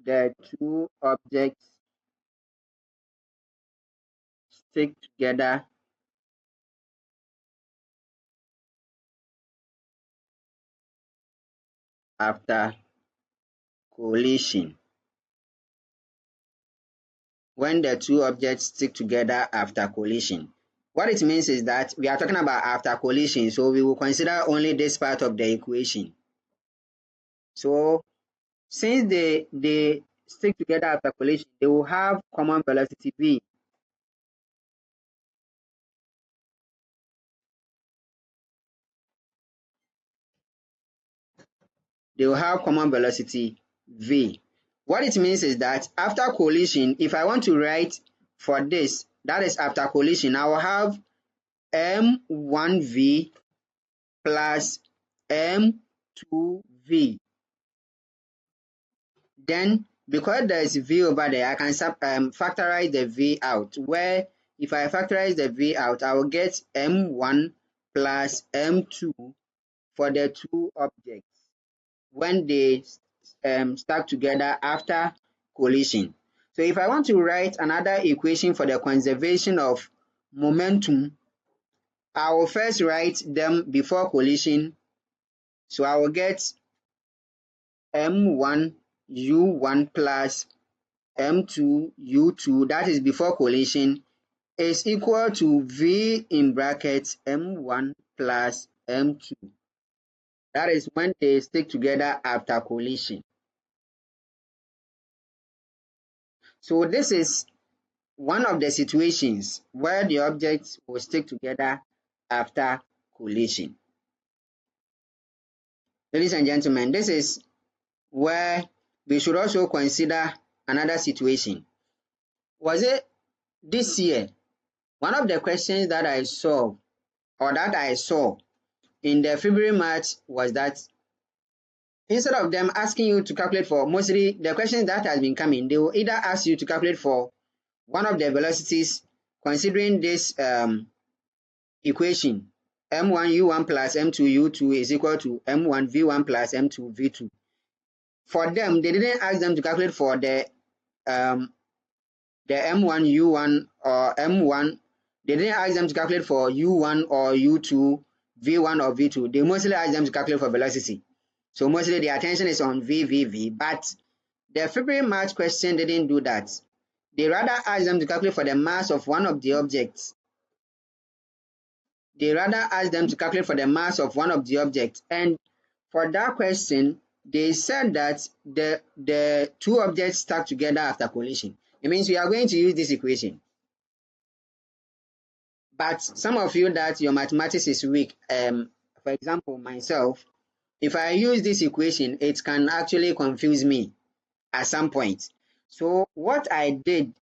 the two objects stick together after collision. When the two objects stick together after collision. What it means is that we are talking about after collision, so we will consider only this part of the equation. So since they stick together after collision, they will have common velocity v. They will have common velocity v. What it means is that after collision, if I want to write for this, that is after collision, I will have m1v plus m2v. Then because there is v over there, I can factorize the v out, where if I factorize the v out, I will get m1 plus m2 for the two objects when they stuck together after collision. So if I want to write another equation for the conservation of momentum, I will first write them before collision. So I will get m1 u1 plus m2 u2, that is before collision, is equal to v in brackets m1 plus m2. That is when they stick together after collision. So this is one of the situations where the objects will stick together after collision. Ladies and gentlemen, this is where we should also consider another situation. Was it this year? One of the questions that I saw in the February March was that instead of them asking you to calculate for mostly the questions that has been coming, they will either ask you to calculate for one of the velocities considering this equation m1 u1 plus m2 u2 is equal to m1 v1 plus m2 v2. For them, they didn't ask them to calculate for the m1 u1 or m1. They didn't ask them to calculate for u1 or u2, v1 or v2. They mostly asked them to calculate for velocity. So mostly the attention is on v, but the February March question didn't do that. They rather asked them to calculate for the mass of one of the objects. And for that question, they said that the two objects stuck together after collision. It means we are going to use this equation. But some of you that your mathematics is weak, for example, myself, if I use this equation, it can actually confuse me at some point. So what I did